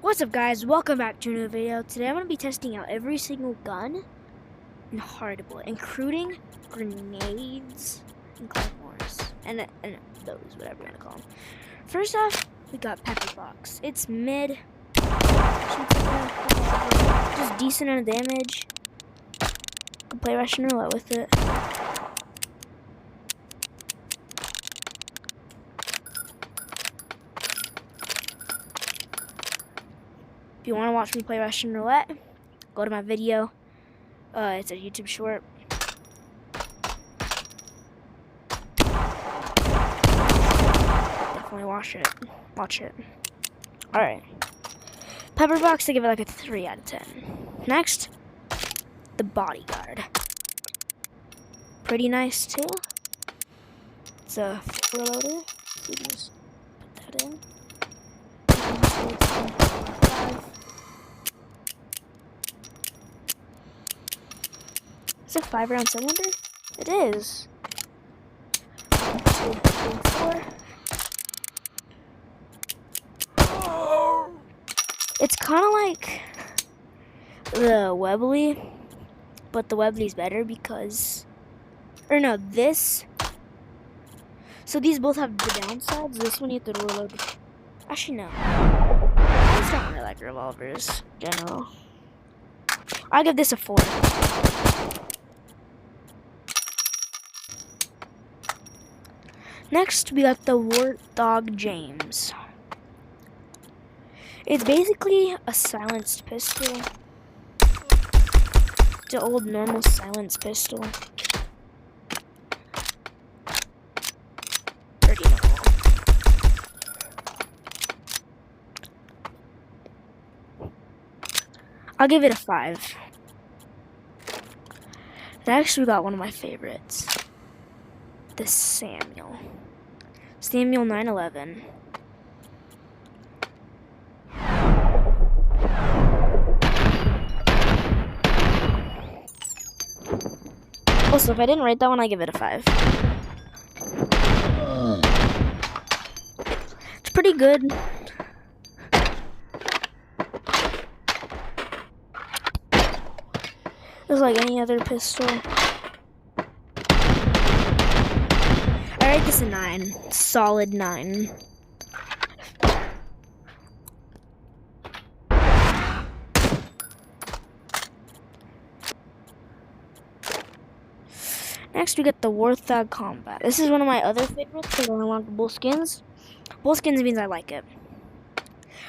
What's up, guys? Welcome back to a new video. Today I'm going to be testing out every single gun in Hardable, including grenades and claymores and those, whatever you want to call them. First off, we got Pepper Box. It's mid, just decent amount of damage. Can play Russian roulette with it. If you want to watch me play Russian roulette, go to my video. It's a YouTube short. Definitely watch it. Alright. Pepper Box, I give it like a 3 out of 10. Next, the Bodyguard. Pretty nice too. It's a 4-loader. So you just put that in. It's a 5-round cylinder? It is. 1, 2, 3, 4. It's kind of like the Webley, but the Webley's better because, or no, this. So these both have the downsides. This one you have to reload. Actually, no. I just don't really like revolvers in general. I'll give this a 4. Next, we got the Warthog James. It's basically a silenced pistol. It's an old normal silenced pistol. Pretty normal. I'll give it a 5. Next, we got one of my favorites. The Samuel 911. Also, if I didn't rate that one, I give it a 5. It's pretty good. It's like any other pistol. I rate this a 9. Solid 9. Next, we get the Warthog Combat. This is one of my other favorites because I want the bull skins. Bull skins means I like it.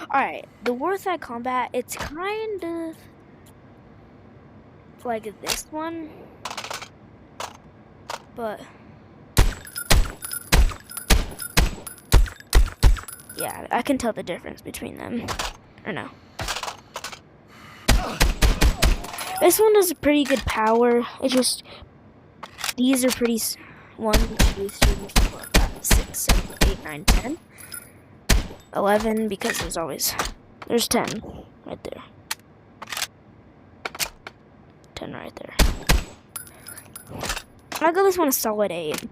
Alright, the Warthog Combat, it's kind of like this one, but yeah, I can tell the difference between them. Or no. This one has a pretty good power. It's just, these are pretty, 1, 2, 3, 4, 5, 6, 7, 8, 9, 10. 11, because there's 10 right there. 10 right there. I'll give this one a solid 8.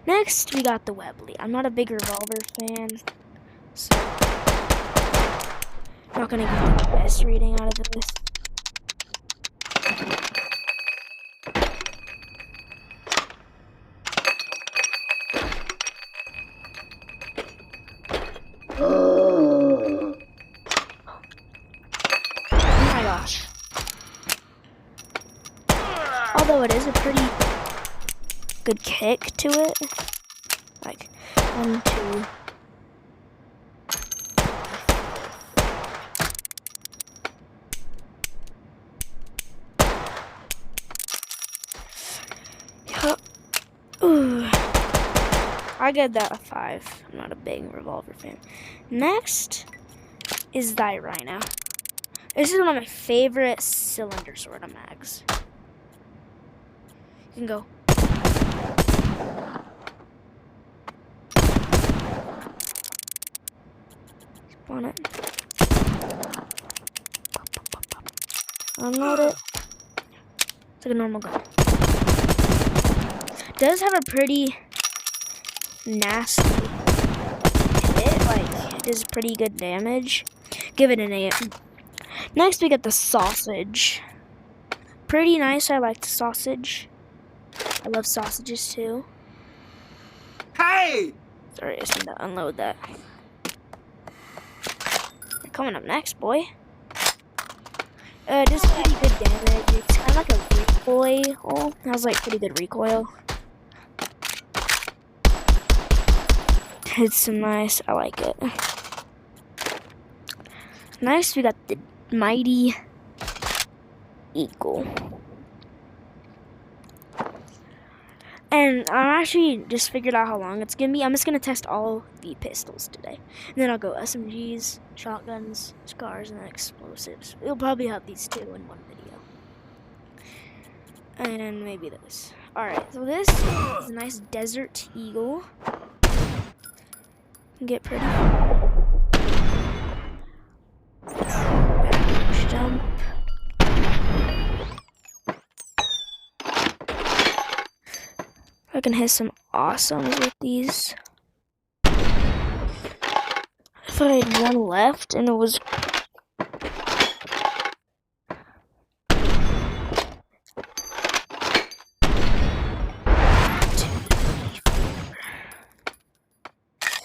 Next, we got the Webley. I'm not a big revolver fan, so I'm not gonna get the best rating out of this. Oh my gosh. Although it is a pretty good kick to it. Like 1, 2. Ooh. I give that a 5. I'm not a big revolver fan. Next is the Rhino. This is one of my favorite cylinder sort of mags. You can go. On it. Unload it. It's like a normal gun. Does have a pretty nasty hit. Like, it is pretty good damage. Give it an 8. Next, we got the sausage. Pretty nice. I like the sausage. I love sausages too. Hey! Sorry, I just need to unload that. You're coming up next, boy. Just pretty good damage. It's kind of like a recoil. It has like pretty good recoil. It's nice. I like it. Next, we got the Mighty Eagle. And I actually just figured out how long it's gonna be. I'm just gonna test all the pistols today. And then I'll go SMGs, shotguns, scars, and then explosives. We'll probably have these two in one video. And maybe this. Alright, so this is a nice Desert Eagle. Get pretty. Jump. I can hit some awesomes with these. If I had one left and it was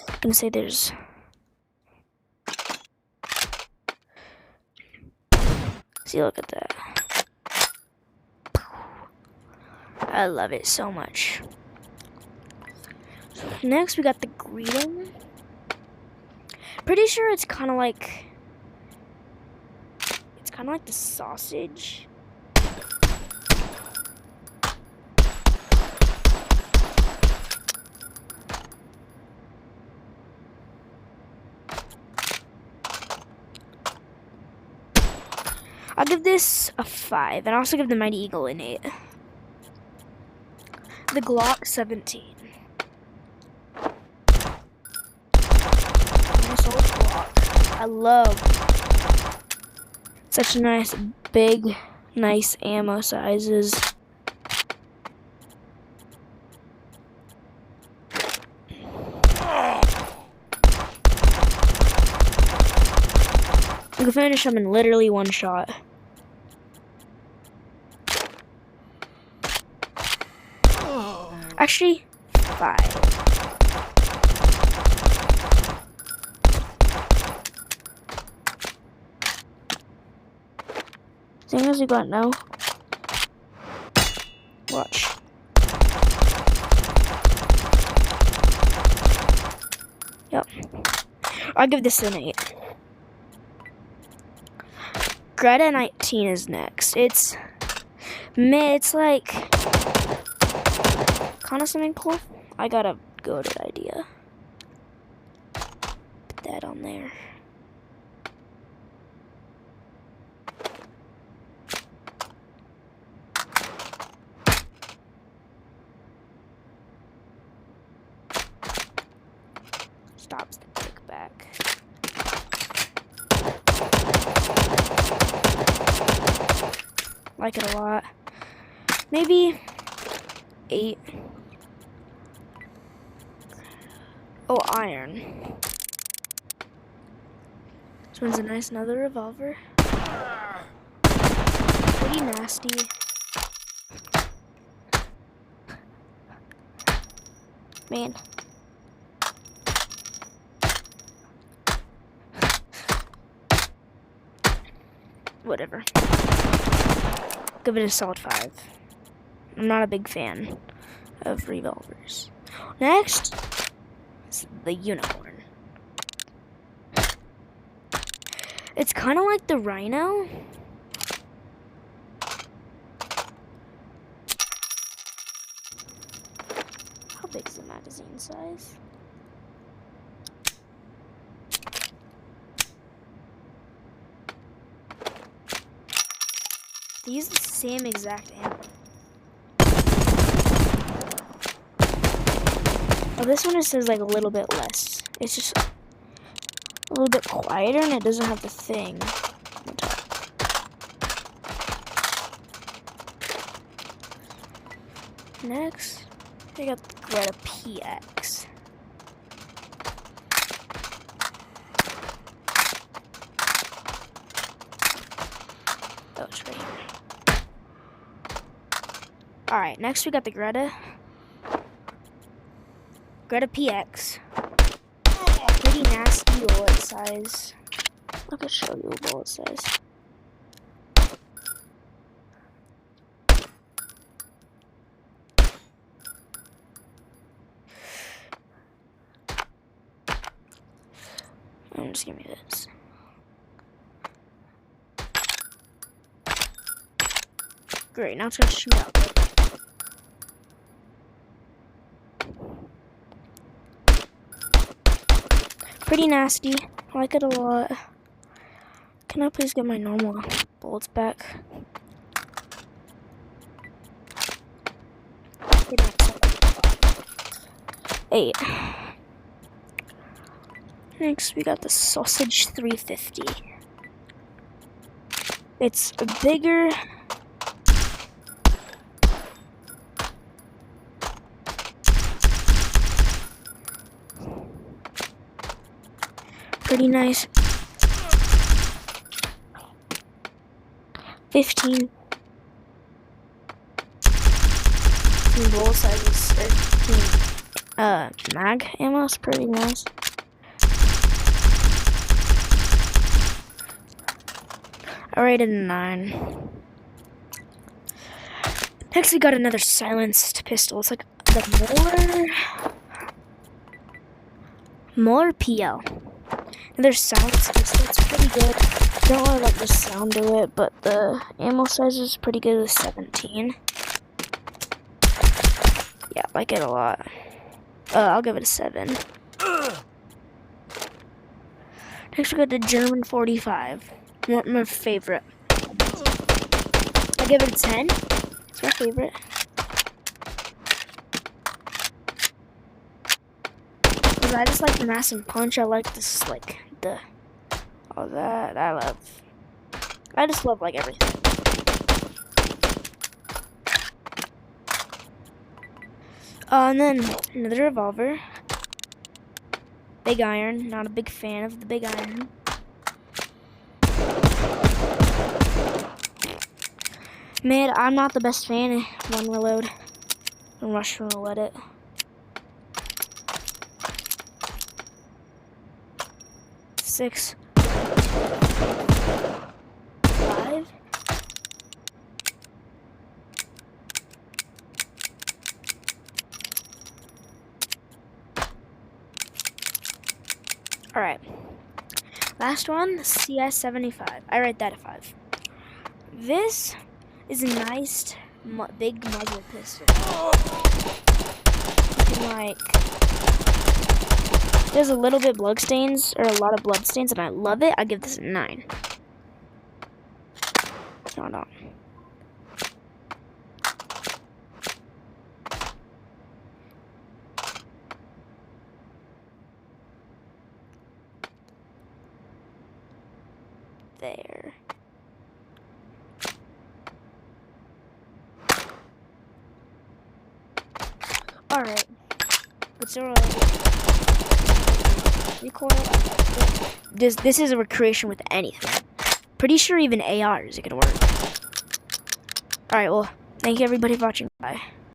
I'm gonna say there's see, look at that. I love it so much. Next, we got the Greeting. Pretty sure it's kind of like the sausage. I'll give this a 5, and I'll also give the Mighty Eagle an 8. The Glock 17. Nice old Glock. I love such nice, big, nice ammo sizes. You can finish them in literally one shot. Actually, 5. Same as we got now. Watch. Yep. I'll give this an 8. Greta 19 is next. It's like kind of something cool. I got a good idea. Put that on there. Stops the kickback. Like it a lot. Maybe 8. Oh, iron. This one's a nice another revolver. Pretty nasty. Man. Whatever. Give it a solid 5. I'm not a big fan of revolvers. Next, is the Unicorn. It's kind of like the Rhino. How big is the magazine size? They use the same exact ammo. Oh, this one just says like a little bit less. It's just a little bit quieter and it doesn't have the thing on the top. Next, I got the Greta PX. Oh, it's right here. Alright, next we got the Greta. Greta PX. Pretty nasty bullet size. I could show you a bullet size. Just give me this. Great, now it's gonna shoot out. Pretty nasty. I like it a lot. Can I please get my normal bullets back? Eight. Next, we got the Sausage 350. It's a bigger. Pretty nice. 15. Bullet sizes. 13. Mag ammo is pretty nice. I rated a 9. Next, we got another silenced pistol. It's like the Moeller PL. Another silenced pistol. It's pretty good. Don't really like the sound of it, but the ammo size is pretty good with 17. Yeah, I like it a lot. I'll give it a 7. Next, we got the German 45. My favorite. I give it a 10. It's my favorite. Because I just like the mass and punch. I like this, like, all that. I just love, like, everything. And then another revolver. Big iron. Not a big fan of the big iron. Man, I'm not the best fan of one reload. And Russian roulette it. Six. 5. Alright. Last one, the CS75. I rate that a 5. This is a nice big muzzle pistol. Like, there's a little bit bloodstains, or a lot of bloodstains, and I love it. I give this a 9. Hold on. There. Alright. It's alright. Recoil. This is a recreation with anything. Pretty sure even ARs it can work. Alright, well, thank you everybody for watching. Bye.